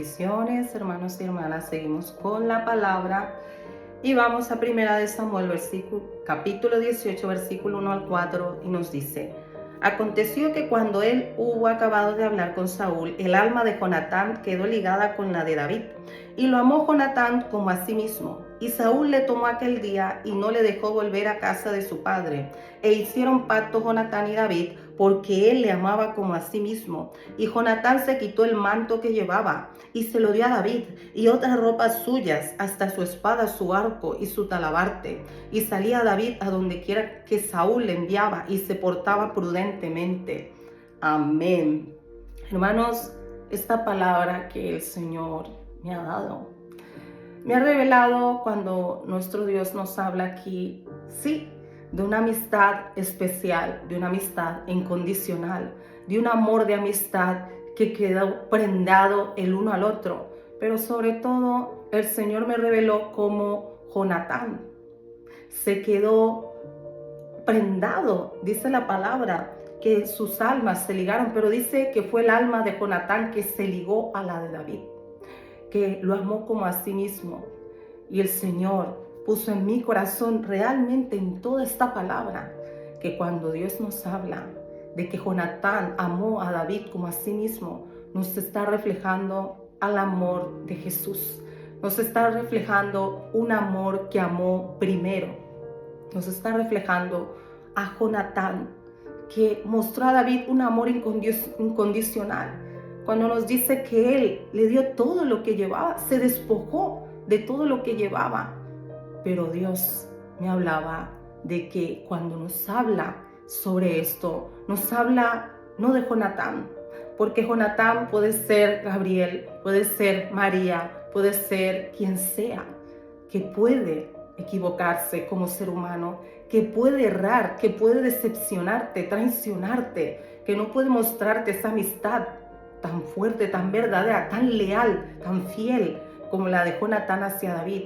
Bendiciones, hermanos y hermanas, seguimos con la palabra y vamos a Primera de Samuel, capítulo 18, versículo 1 al 4, y nos dice: Aconteció que cuando él hubo acabado de hablar con Saúl, el alma de Jonatán quedó ligada con la de David, y lo amó Jonatán como a sí mismo. Y Saúl le tomó aquel día y no le dejó volver a casa de su padre. E hicieron pacto Jonatán y David, porque él le amaba como a sí mismo. Y Jonatán se quitó el manto que llevaba y se lo dio a David, y otras ropas suyas, hasta su espada, su arco y su talabarte. Y salía David a donde quiera que Saúl le enviaba, y se portaba prudentemente. Amén. Hermanos, esta palabra que el Señor me ha dado, me ha revelado cuando nuestro Dios nos habla aquí, sí, de una amistad especial, de una amistad incondicional, de un amor de amistad que quedó prendado el uno al otro. Pero sobre todo, el Señor me reveló cómo Jonatán se quedó prendado, dice la palabra, que sus almas se ligaron, pero dice que fue el alma de Jonatán que se ligó a la de David, que lo amó como a sí mismo. Y el Señor puso en mi corazón realmente en toda esta palabra que cuando Dios nos habla de que Jonatán amó a David como a sí mismo, nos está reflejando al amor de Jesús. Nos está reflejando un amor que amó primero. Nos está reflejando a Jonatán, que mostró a David un amor incondicional. Cuando nos dice que él le dio todo lo que llevaba, se despojó de todo lo que llevaba. Pero Dios me hablaba de que cuando nos habla sobre esto, nos habla no de Jonatán, porque Jonatán puede ser Gabriel, puede ser María, puede ser quien sea, que puede equivocarse como ser humano, que puede errar, que puede decepcionarte, traicionarte, que no puede mostrarte esa amistad tan fuerte, tan verdadera, tan leal, tan fiel como la de Jonatán hacia David.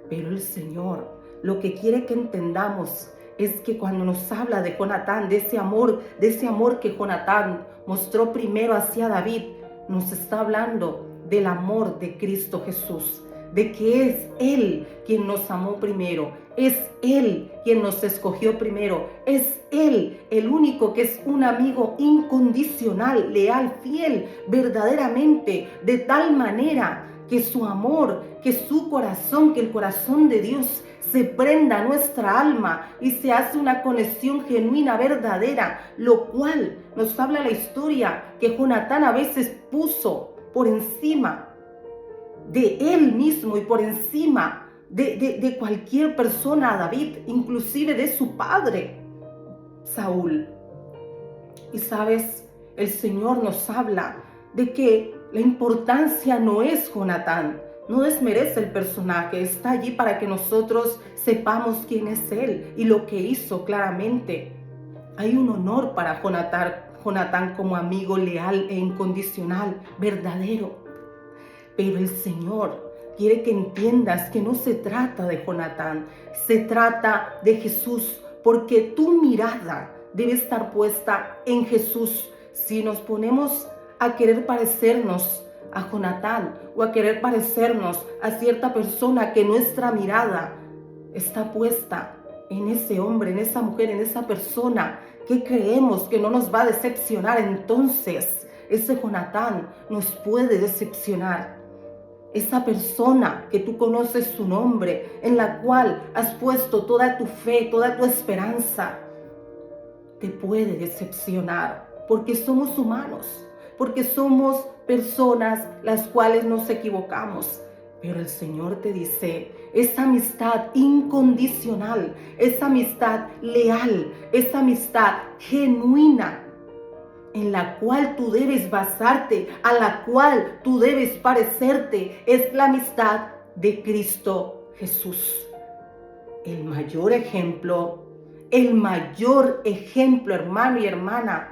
Pero el Señor lo que quiere que entendamos es que cuando nos habla de Jonatán, de ese amor que Jonatán mostró primero hacia David, nos está hablando del amor de Cristo Jesús, de que es Él quien nos amó primero, es Él quien nos escogió primero, es Él el único que es un amigo incondicional, leal, fiel, verdaderamente, de tal manera que su amor, que su corazón, que el corazón de Dios se prenda a nuestra alma y se hace una conexión genuina, verdadera, lo cual nos habla la historia que Jonatán a veces puso por encima de él mismo y por encima de cualquier persona a David, inclusive de su padre, Saúl. Y sabes, el Señor nos habla de que la importancia no es Jonatán, no desmerece el personaje, está allí para que nosotros sepamos quién es él y lo que hizo claramente. Hay un honor para Jonatán como amigo leal e incondicional, verdadero. Pero el Señor quiere que entiendas que no se trata de Jonatán, se trata de Jesús, porque tu mirada debe estar puesta en Jesús. Si nos ponemos a querer parecernos a Jonatán o a querer parecernos a cierta persona, que nuestra mirada está puesta en ese hombre, en esa mujer, en esa persona que creemos que no nos va a decepcionar, entonces ese Jonatán nos puede decepcionar. Esa persona que tú conoces su nombre, en la cual has puesto toda tu fe, toda tu esperanza, te puede decepcionar, porque somos humanos, porque somos personas las cuales nos equivocamos. Pero el Señor te dice, esa amistad incondicional, esa amistad leal, esa amistad genuina, en la cual tú debes basarte, a la cual tú debes parecerte, es la amistad de Cristo Jesús. El mayor ejemplo, hermano y hermana,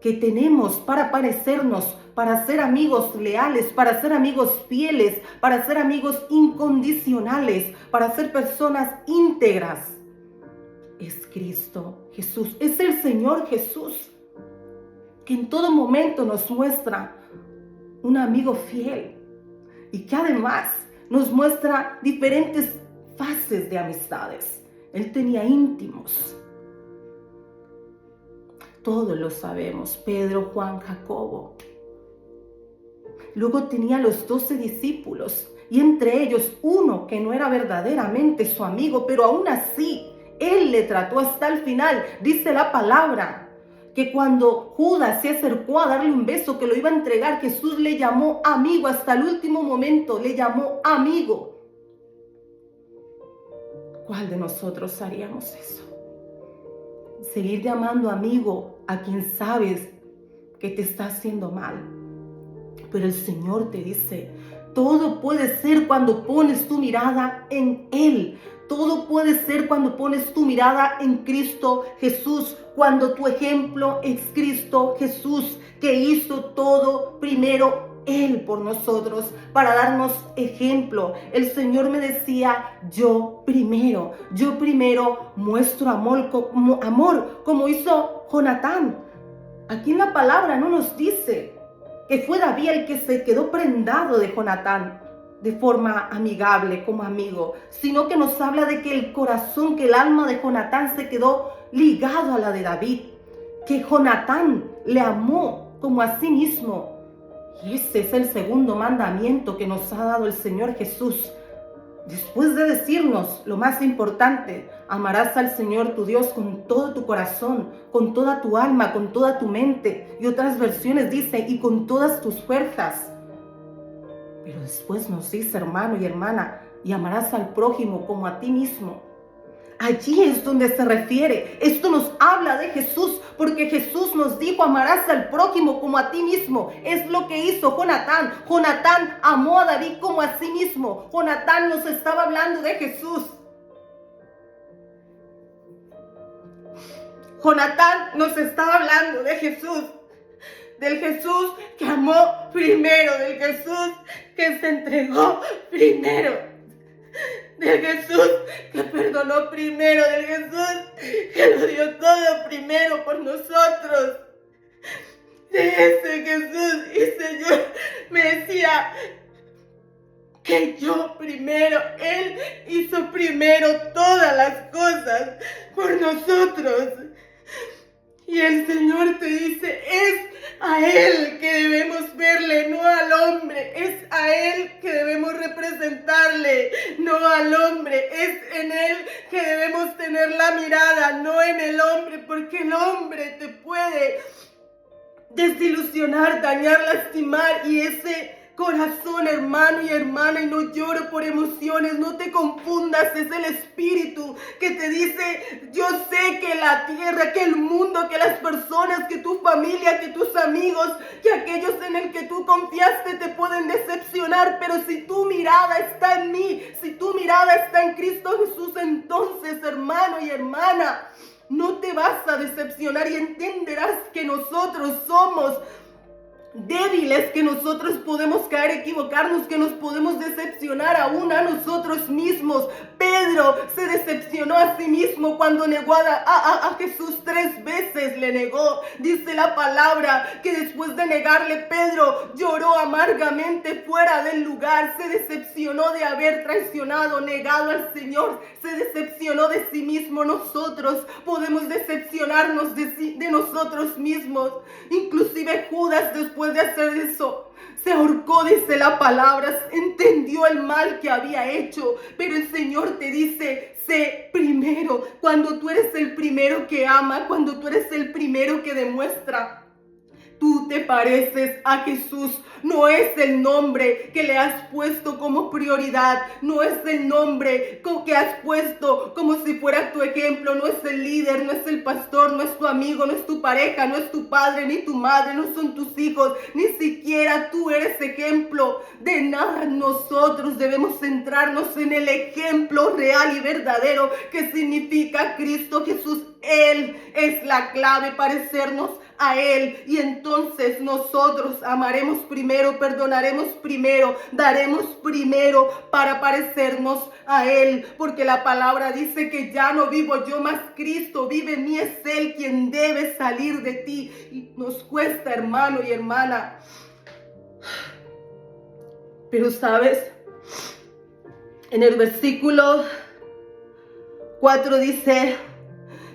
que tenemos para parecernos, para ser amigos leales, para ser amigos fieles, para ser amigos incondicionales, para ser personas íntegras, es Cristo Jesús, es el Señor Jesús, que en todo momento nos muestra un amigo fiel, y que además nos muestra diferentes fases de amistades. Él tenía íntimos. Todos lo sabemos, Pedro, Juan, Jacobo. Luego tenía los 12 discípulos y entre ellos uno que no era verdaderamente su amigo, pero aún así él le trató hasta el final. Dice la palabra que cuando Judas se acercó a darle un beso que lo iba a entregar, Jesús le llamó amigo hasta el último momento, le llamó amigo. ¿Cuál de nosotros haríamos eso? Seguir llamando amigo a quien sabes que te está haciendo mal. Pero el Señor te dice, todo puede ser cuando pones tu mirada en Él. Todo puede ser cuando pones tu mirada en Cristo Jesús, cuando tu ejemplo es Cristo Jesús, que hizo todo primero Él por nosotros, para darnos ejemplo. El Señor me decía, yo primero muestro amor como hizo Jonatán. Aquí en la palabra no nos dice que fue David el que se quedó prendado de Jonatán de forma amigable, como amigo, sino que nos habla de que el corazón, que el alma de Jonatán se quedó ligado a la de David, que Jonatán le amó como a sí mismo. Y ese es el segundo mandamiento que nos ha dado el Señor Jesús. Después de decirnos lo más importante, amarás al Señor tu Dios con todo tu corazón, con toda tu alma, con toda tu mente. Y otras versiones dicen, y con todas tus fuerzas. Pero después nos dice, hermano y hermana, y amarás al prójimo como a ti mismo. Allí es donde se refiere. Esto nos habla de Jesús, porque Jesús nos dijo, amarás al prójimo como a ti mismo. Es lo que hizo Jonatán. Jonatán amó a David como a sí mismo. Jonatán nos estaba hablando de Jesús. Jonatán nos estaba hablando de Jesús. Del Jesús que amó primero, del Jesús que se entregó primero, del Jesús que perdonó primero, del Jesús que lo dio todo primero por nosotros. De ese Jesús, y Señor me decía que yo primero, Él hizo primero todas las cosas por nosotros. Y el Señor te dice, es a Él que debemos verle, no al hombre. Es a Él que debemos representarle, no al hombre. Es en Él que debemos tener la mirada, no en el hombre, porque el hombre te puede desilusionar, dañar, lastimar, y ese corazón, hermano y hermana, y no lloro por emociones, no te confundas, es el Espíritu que te dice, yo sé que la tierra, que el mundo, que las personas, que tu familia, que tus amigos, que aquellos en el que tú confiaste te pueden decepcionar, pero si tu mirada está en mí, si tu mirada está en Cristo Jesús, entonces, hermano y hermana, no te vas a decepcionar y entenderás que nosotros somos débiles, que nosotros podemos caer, equivocarnos, que nos podemos decepcionar aún a nosotros mismos. Pedro se decepcionó a sí mismo cuando negó a Jesús 3 veces, le negó. Dice la palabra que después de negarle, Pedro lloró amargamente fuera del lugar. Se decepcionó de haber traicionado, negado al Señor. Se decepcionó de sí mismo. Nosotros podemos decepcionarnos de nosotros mismos. Inclusive Judas, después de hacer eso, se ahorcó, dice la palabra, entendió el mal que había hecho, pero el Señor te dice, sé primero. Cuando tú eres el primero que ama, cuando tú eres el primero que demuestra, tú te pareces a Jesús. No es el nombre que le has puesto como prioridad. No es el nombre que has puesto como si fuera tu ejemplo. No es el líder, no es el pastor, no es tu amigo, no es tu pareja, no es tu padre ni tu madre, no son tus hijos. Ni siquiera tú eres ejemplo de nada. Nosotros debemos centrarnos en el ejemplo real y verdadero que significa Cristo Jesús. Él es la clave, parecernos a Él, y entonces nosotros amaremos primero, perdonaremos primero, daremos primero para parecernos a Él, porque la palabra dice que ya no vivo yo, mas Cristo vive en mí, es Él quien debe salir de ti. Y nos cuesta, hermano y hermana, Pero sabes, en el versículo 4 dice: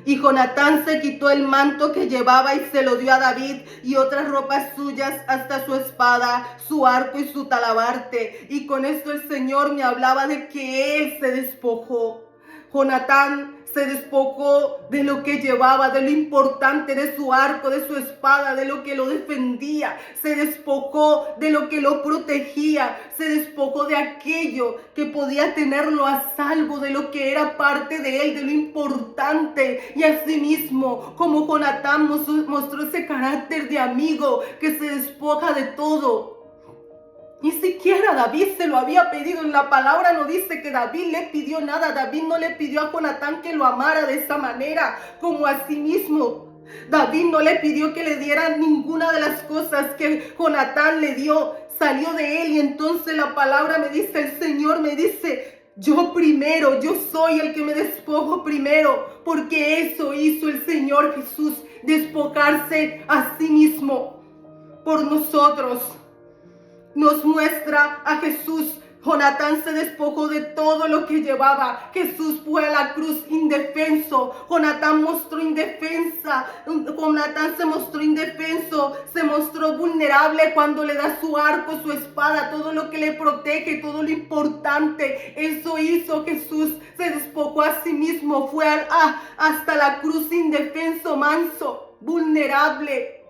y Jonatán se quitó el manto que llevaba y se lo dio a David y otras ropas suyas, hasta su espada, su arco y su talabarte. Y con esto el Señor me hablaba de que él se despojó. Jonatán se despojó de lo que llevaba, de lo importante, de su arco, de su espada, de lo que lo defendía. Se despojó de lo que lo protegía. Se despojó de aquello que podía tenerlo a salvo, de lo que era parte de él, de lo importante. Y asimismo, como Jonatán mostró ese carácter de amigo que se despoja de todo. Ni siquiera David se lo había pedido. En la palabra no dice que David le pidió nada. David no le pidió a Jonatán que lo amara de esa manera, como a sí mismo. David no le pidió que le diera ninguna de las cosas que Jonatán le dio. Salió de él y entonces la palabra me dice, el Señor me dice: yo primero, yo soy el que me despojo primero, porque eso hizo el Señor Jesús, despojarse a sí mismo por nosotros. Nos muestra a Jesús. Jonatán se despojó de todo lo que llevaba. Jesús fue a la cruz indefenso. Jonatán mostró indefensa. Jonatán se mostró indefenso. Se mostró vulnerable cuando le da su arco, su espada, todo lo que le protege, todo lo importante. Eso hizo Jesús. Se despojó a sí mismo. Fue hasta la cruz indefenso, manso, vulnerable.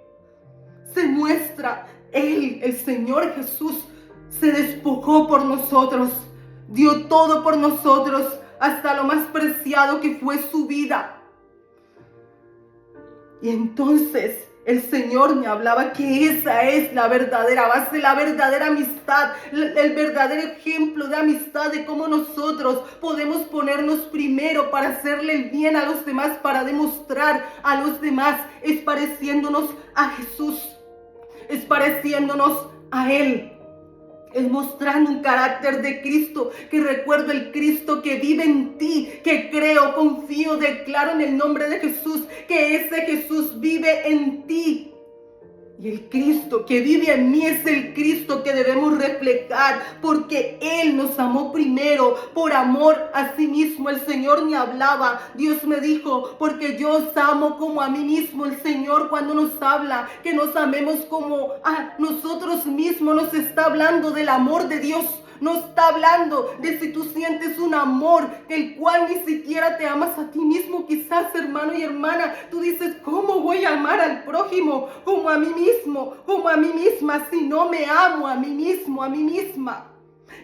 Se muestra. Él, el Señor Jesús, se despojó por nosotros, dio todo por nosotros, hasta lo más preciado que fue su vida. Y entonces el Señor me hablaba que esa es la verdadera base, la verdadera amistad, el verdadero ejemplo de amistad, de cómo nosotros podemos ponernos primero para hacerle el bien a los demás, para demostrar a los demás, es pareciéndonos a Jesús. Es pareciéndonos a Él, es mostrando un carácter de Cristo, que recuerdo el Cristo que vive en ti, que creo, confío, declaro en el nombre de Jesús, que ese Jesús vive en ti. Y el Cristo que vive en mí es el Cristo que debemos reflejar, porque Él nos amó primero, por amor a sí mismo. El Señor me hablaba, Dios me dijo, porque yo os amo como a mí mismo. El Señor, cuando nos habla que nos amemos como a nosotros mismos, nos está hablando del amor de Dios. No está hablando de si tú sientes un amor el cual ni siquiera te amas a ti mismo. Quizás, hermano y hermana, tú dices: ¿cómo voy a amar al prójimo como a mí mismo, como a mí misma, si no me amo a mí mismo, a mí misma?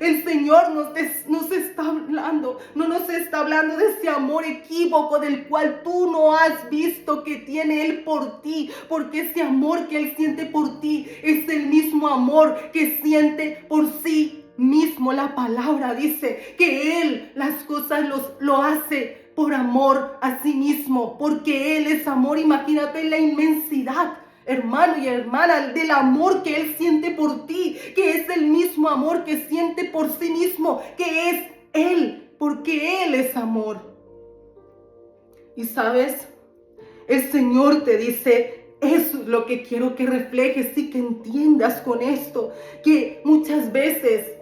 El Señor nos está hablando, no nos está hablando de ese amor equívoco del cual tú no has visto que tiene Él por ti, porque ese amor que Él siente por ti es el mismo amor que siente por sí mismo. La palabra dice que Él las cosas lo hace por amor a sí mismo, porque Él es amor. Imagínate la inmensidad, hermano y hermana, del amor que Él siente por ti, que es el mismo amor que siente por sí mismo, que es Él, porque Él es amor. Y sabes, el Señor te dice: eso es lo que quiero que reflejes y que entiendas con esto, que muchas veces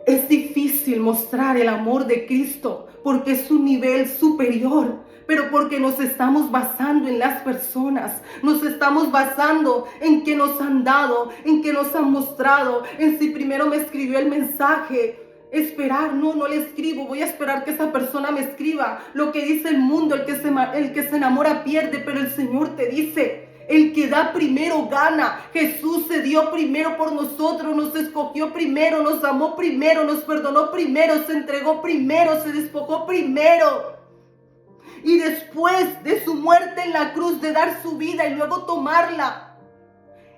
es difícil mostrar el amor de Cristo porque es un nivel superior, pero porque nos estamos basando en las personas, nos estamos basando en que nos han dado, en que nos han mostrado, en si primero me escribió el mensaje. Esperar, no le escribo, voy a esperar que esa persona me escriba. Lo que dice el mundo, el que se enamora pierde, pero el Señor te dice: el que da primero gana. Jesús se dio primero por nosotros, nos escogió primero, nos amó primero, nos perdonó primero, se entregó primero, se despojó primero. Y después de su muerte en la cruz, de dar su vida y luego tomarla,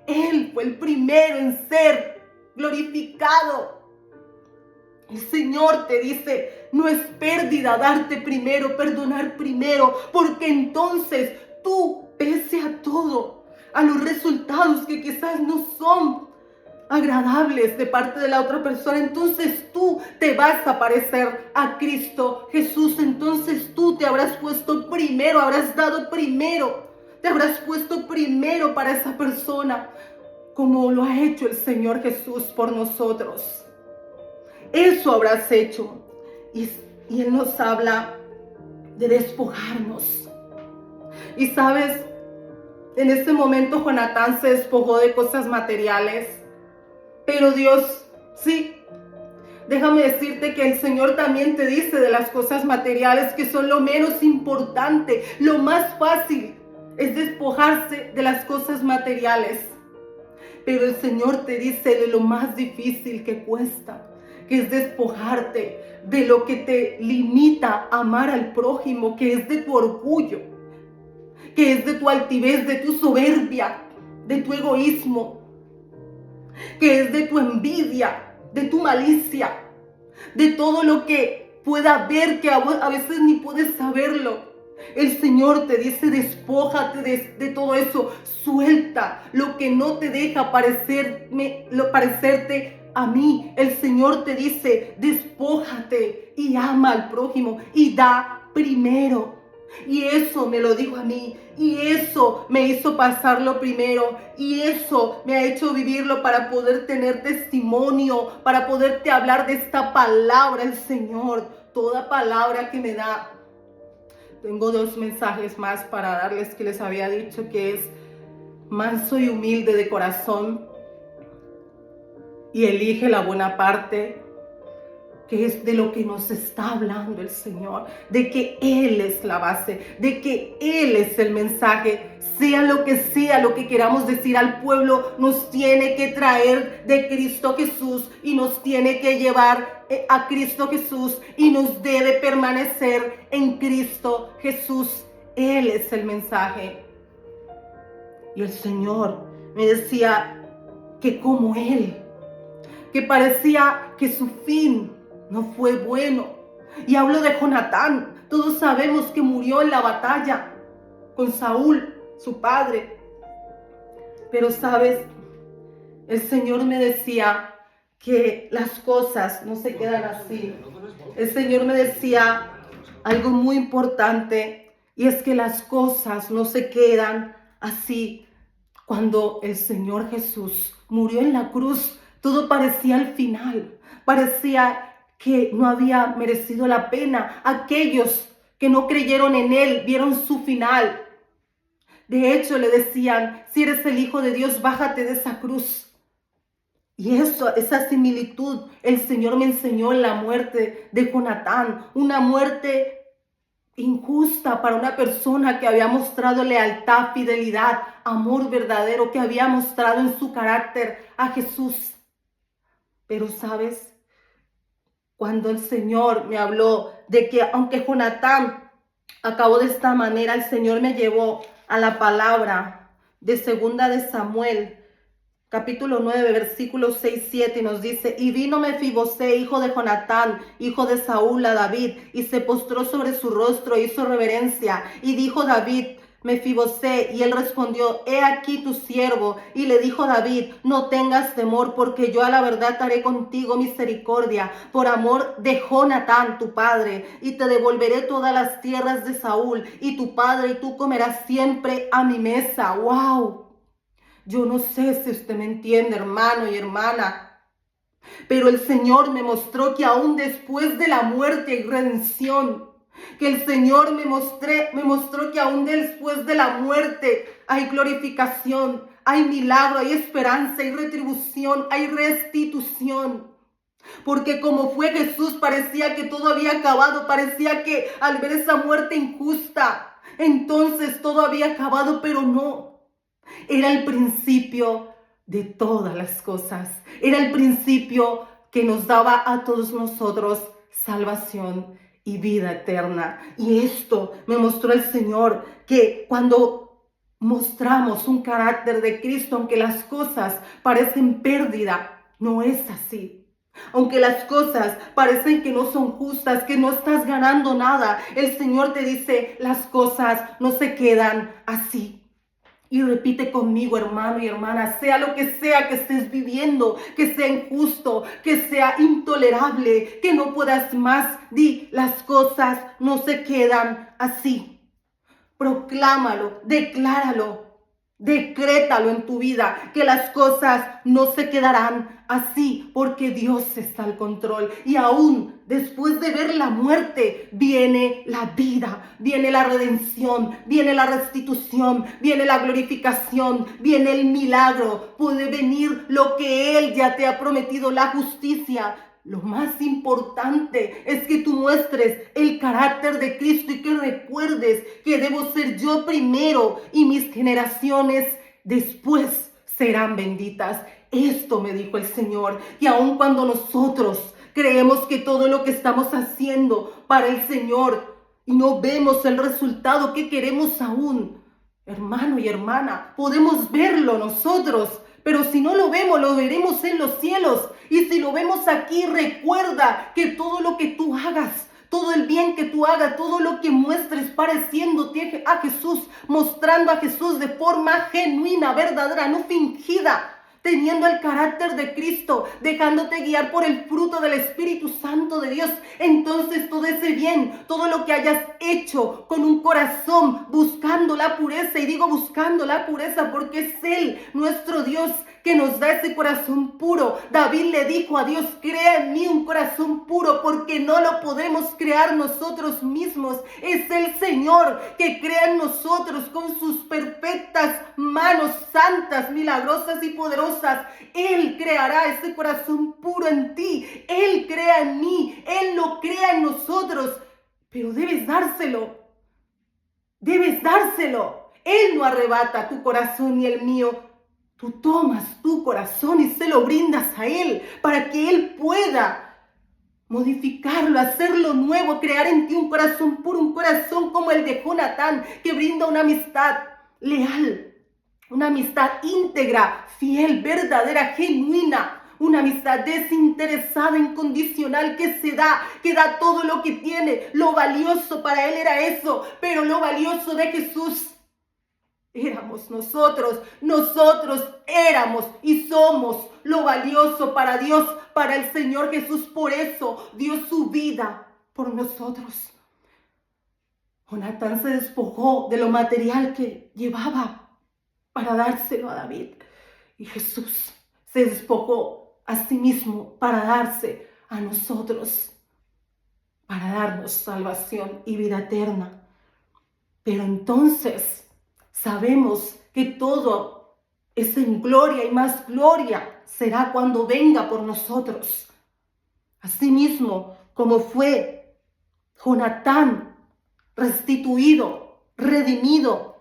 Él fue el primero en ser glorificado. El Señor te dice: no es pérdida darte primero, perdonar primero, porque entonces tú, pese a todo, a los resultados que quizás no son agradables de parte de la otra persona, entonces tú te vas a parecer a Cristo Jesús. Entonces tú te habrás puesto primero, habrás dado primero, te habrás puesto primero para esa persona. como lo ha hecho el Señor Jesús por nosotros. Eso habrás hecho. Y Él nos habla de despojarnos. Y sabes, en este momento Jonatán se despojó de cosas materiales. Pero Dios, sí, déjame decirte que el Señor también te dice de las cosas materiales que son lo menos importante. Lo más fácil es despojarse de las cosas materiales. Pero el Señor te dice de lo más difícil que cuesta, que es despojarte de lo que te limita a amar al prójimo, que es de tu orgullo, que es de tu altivez, de tu soberbia, de tu egoísmo, que es de tu envidia, de tu malicia, de todo lo que pueda haber que a veces ni puedes saberlo. El Señor te dice, despójate de todo eso, suelta lo que no te deja parecerte a mí. El Señor te dice, despójate y ama al prójimo y da primero. Y eso me lo dijo a mí, y eso me hizo pasarlo primero, y eso me ha hecho vivirlo para poder tener testimonio, para poderte hablar de esta palabra, el Señor, toda palabra que me da. Tengo 2 mensajes más para darles que les había dicho, que es manso y humilde de corazón y elige la buena parte, que es de lo que nos está hablando el Señor, de que Él es la base, de que Él es el mensaje. Sea lo que queramos decir al pueblo, nos tiene que traer de Cristo Jesús y nos tiene que llevar a Cristo Jesús y nos debe permanecer en Cristo Jesús. Él es el mensaje. Y el Señor me decía que como Él, que parecía que su fin no fue bueno. Y hablo de Jonatán. Todos sabemos que murió en la batalla con Saúl, su padre. Pero sabes, el Señor me decía que las cosas no se quedan así. El Señor me decía algo muy importante, y es que las cosas no se quedan así. Cuando el Señor Jesús murió en la cruz, todo parecía el final. Parecía que no había merecido la pena. Aquellos que no creyeron en Él vieron su final. De hecho, le decían, si eres el Hijo de Dios, bájate de esa cruz. Y esa similitud, el Señor me enseñó en la muerte de Jonatán. Una muerte injusta para una persona que había mostrado lealtad, fidelidad, amor verdadero, que había mostrado en su carácter a Jesús. Pero ¿sabes? Cuando el Señor me habló de que aunque Jonatán acabó de esta manera, el Señor me llevó a la palabra de 2 de Samuel, capítulo 9, versículos 6-7, y nos dice: y vino Mefibosé, hijo de Jonatán, hijo de Saúl, a David, y se postró sobre su rostro e hizo reverencia. Y dijo David: Mefibosé, y él respondió: he aquí tu siervo. Y le dijo David: no tengas temor, porque yo a la verdad haré contigo misericordia, por amor de Jonatán tu padre, y te devolveré todas las tierras de Saúl, y tu padre y tú comerás siempre a mi mesa. ¡Wow! Yo no sé si usted me entiende, hermano y hermana, pero el Señor me mostró que aún después de la muerte hay redención. Que el Señor me mostró que aún después de la muerte hay glorificación, hay milagro, hay esperanza, hay retribución, hay restitución. Porque como fue Jesús, parecía que todo había acabado, parecía que al ver esa muerte injusta, entonces todo había acabado, pero no. Era el principio de todas las cosas. Era el principio que nos daba a todos nosotros salvación y vida eterna. Y esto me mostró el Señor, que cuando mostramos un carácter de Cristo, aunque las cosas parecen pérdida, no es así. Aunque las cosas parecen que no son justas, que no estás ganando nada, el Señor te dice, las cosas no se quedan así. Y repite conmigo, hermano y hermana, sea lo que sea que estés viviendo, que sea injusto, que sea intolerable, que no puedas más, di, las cosas no se quedan así. Proclámalo, decláralo. Decrétalo en tu vida, que las cosas no se quedarán así, porque Dios está al control. Y aún después de ver la muerte, viene la vida, viene la redención, viene la restitución, viene la glorificación, viene el milagro. Puede venir lo que Él ya te ha prometido, la justicia. Lo más importante es que tú muestres el carácter de Cristo y que recuerdes que debo ser yo primero y mis generaciones después serán benditas. Esto me dijo el Señor, y aun cuando nosotros creemos que todo lo que estamos haciendo para el Señor y no vemos el resultado que queremos aún, hermano y hermana, podemos verlo nosotros. Pero si no lo vemos, lo veremos en los cielos. Y si lo vemos aquí, recuerda que todo lo que tú hagas, todo el bien que tú hagas, todo lo que muestres pareciéndote a Jesús, mostrando a Jesús de forma genuina, verdadera, no fingida, teniendo el carácter de Cristo, dejándote guiar por el fruto del Espíritu Santo de Dios, entonces todo ese bien, todo lo que hayas hecho con un corazón buscando la pureza, y digo buscando la pureza porque es Él, nuestro Dios, que nos da ese corazón puro. David le dijo a Dios: crea en mí un corazón puro, porque no lo podemos crear nosotros mismos. Es el Señor que crea en nosotros con sus perfectas manos santas, milagrosas y poderosas. Él creará ese corazón puro en ti. Él crea en mí, Él lo crea en nosotros, pero debes dárselo. Debes dárselo. Él no arrebata tu corazón ni el mío. Tú tomas tu corazón y se lo brindas a Él para que Él pueda modificarlo, hacerlo nuevo, crear en ti un corazón puro, un corazón como el de Jonatán, que brinda una amistad leal, una amistad íntegra, fiel, verdadera, genuina, una amistad desinteresada, incondicional, que da todo lo que tiene. Lo valioso para Él era eso, pero lo valioso de Jesús éramos nosotros. Nosotros éramos y somos lo valioso para Dios, para el Señor Jesús. Por eso dio su vida por nosotros. Jonatán se despojó de lo material que llevaba para dárselo a David. Y Jesús se despojó a sí mismo para darse a nosotros, para darnos salvación y vida eterna. Pero entonces sabemos que todo es en gloria, y más gloria será cuando venga por nosotros. Asimismo, como fue Jonatán restituido, redimido,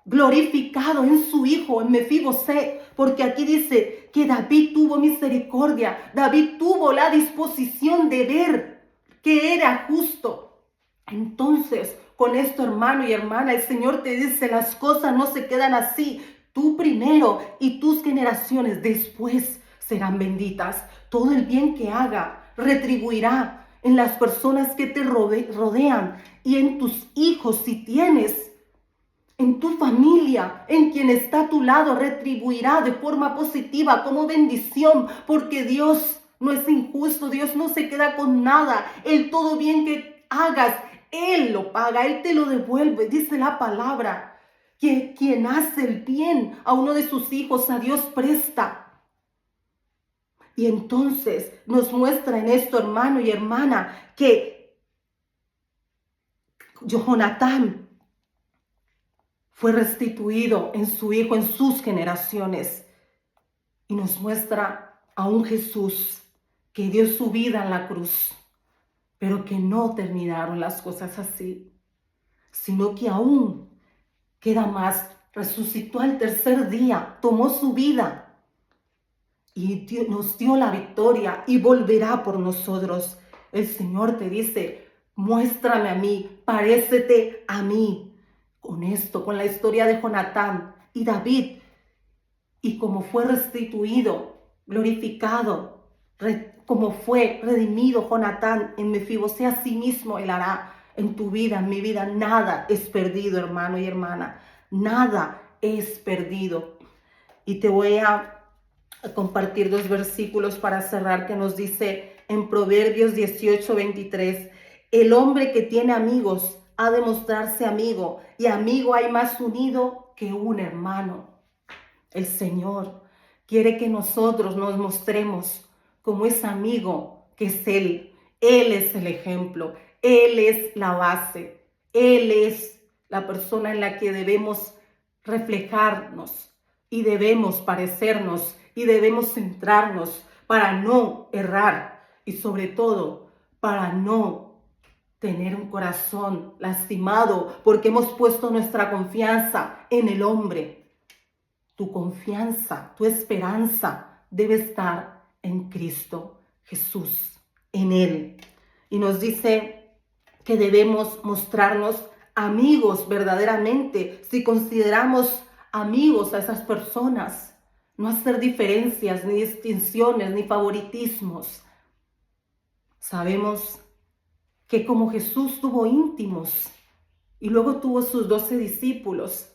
glorificado en su hijo, en Mefibosé, porque aquí dice que David tuvo misericordia, David tuvo la disposición de ver que era justo. Entonces, con esto, hermano y hermana, el Señor te dice: las cosas no se quedan así. Tú primero y tus generaciones después serán benditas. Todo el bien que haga retribuirá en las personas que te rodean y en tus hijos, si tienes, en tu familia, en quien está a tu lado, retribuirá de forma positiva como bendición, porque Dios no es injusto, Dios no se queda con nada. El todo bien que hagas, Él lo paga, Él te lo devuelve. Dice la palabra que quien hace el bien a uno de sus hijos, a Dios presta. Y entonces nos muestra en esto, hermano y hermana, que Jonatán fue restituido en su hijo, en sus generaciones. Y nos muestra a un Jesús que dio su vida en la cruz, pero que no terminaron las cosas así, sino que aún queda más. Resucitó al tercer día, tomó su vida y nos dio la victoria y volverá por nosotros. El Señor te dice: muéstrame a mí, parécete a mí. Con esto, con la historia de Jonatán y David, y como fue restituido, glorificado, como fue redimido Jonatán en Mefibosé, así mismo Él hará en tu vida, en mi vida. Nada es perdido, hermano y hermana. Nada es perdido. Y te voy a compartir dos versículos para cerrar, que nos dice en Proverbios 18:23: el hombre que tiene amigos ha de mostrarse amigo, y amigo hay más unido que un hermano. El Señor quiere que nosotros nos mostremos como ese amigo que es Él. Él es el ejemplo, Él es la base, Él es la persona en la que debemos reflejarnos y debemos parecernos y debemos centrarnos para no errar y sobre todo para no tener un corazón lastimado porque hemos puesto nuestra confianza en el hombre. Tu confianza, tu esperanza debe estar en Cristo Jesús, en Él. Y nos dice que debemos mostrarnos amigos verdaderamente, si consideramos amigos a esas personas, no hacer diferencias, ni distinciones, ni favoritismos. Sabemos que como Jesús tuvo íntimos y luego tuvo sus 12 discípulos,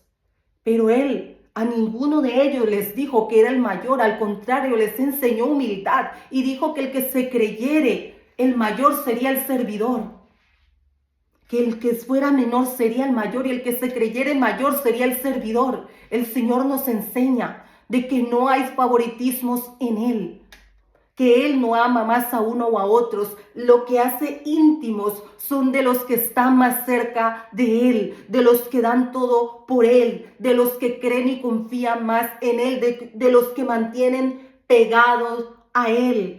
pero Él a ninguno de ellos les dijo que era el mayor, al contrario, les enseñó humildad y dijo que el que se creyere el mayor sería el servidor, que el que fuera menor sería el mayor y el que se creyere mayor sería el servidor. El Señor nos enseña de que no hay favoritismos en Él, que Él no ama más a uno o a otros. Lo que hace íntimos son de los que están más cerca de Él, de los que dan todo por Él, de los que creen y confían más en Él, de los que mantienen pegados a Él.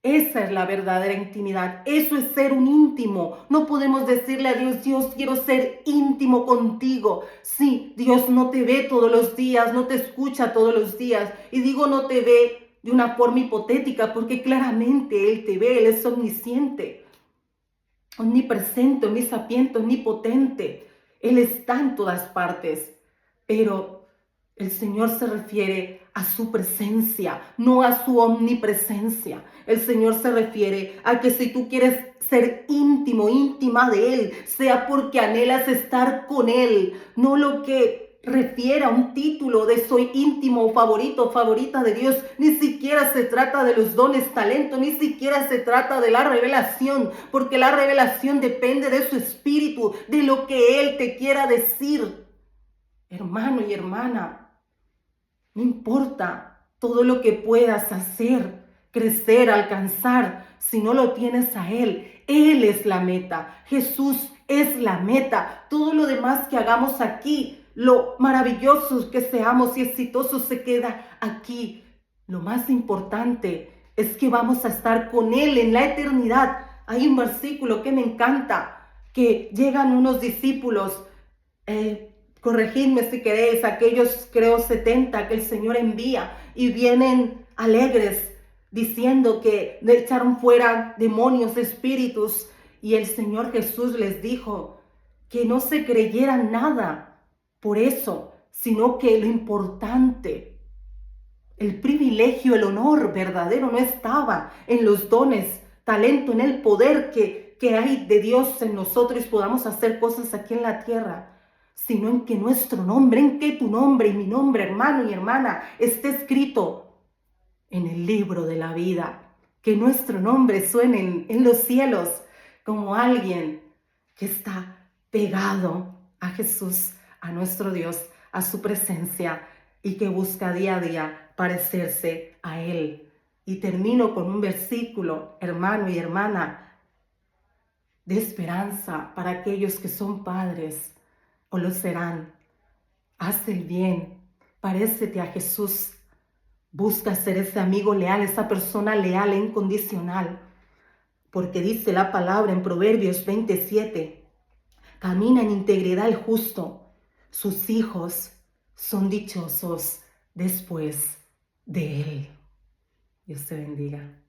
Esa es la verdadera intimidad. Eso es ser un íntimo. No podemos decirle a Dios, Dios, quiero ser íntimo contigo. Sí, Dios no te ve todos los días, no te escucha todos los días. Y digo no te ve de una forma hipotética porque claramente Él te ve, Él es omnisciente, omnipresente, omnisapiente, omnipotente. Él está en todas partes. Pero el Señor se refiere a su presencia, no a su omnipresencia. El Señor se refiere a que si tú quieres ser íntimo, íntima de Él, sea porque anhelas estar con Él, no lo que refiere a un título de soy íntimo o favorito o favorita de Dios. Ni siquiera se trata de los dones, talento, ni siquiera se trata de la revelación, porque la revelación depende de su espíritu, de lo que Él te quiera decir. Hermano y hermana, no importa todo lo que puedas hacer, crecer, alcanzar, si no lo tienes a Él. Él es la meta. Jesús es la meta. Todo lo demás que hagamos aquí, lo maravillosos que seamos y exitosos se queda aquí. Lo más importante es que vamos a estar con Él en la eternidad. Hay un versículo que me encanta, que llegan unos discípulos, corregidme si queréis, aquellos creo 70 que el Señor envía y vienen alegres diciendo que echaron fuera demonios, espíritus, y el Señor Jesús les dijo que no se creyeran nada por eso, sino que lo importante, el privilegio, el honor verdadero no estaba en los dones, talento, en el poder que hay de Dios en nosotros y podamos hacer cosas aquí en la tierra, sino en que nuestro nombre, en que tu nombre y mi nombre, hermano y hermana, esté escrito en el libro de la vida. Que nuestro nombre suene en los cielos como alguien que está pegado a Jesús, a nuestro Dios, a su presencia y que busca día a día parecerse a Él. Y termino con un versículo, hermano y hermana, de esperanza para aquellos que son padres o lo serán. Haz el bien, parécete a Jesús, busca ser ese amigo leal, esa persona leal e incondicional, porque dice la palabra en Proverbios 27, camina en integridad el justo, sus hijos son dichosos después de él. Dios te bendiga.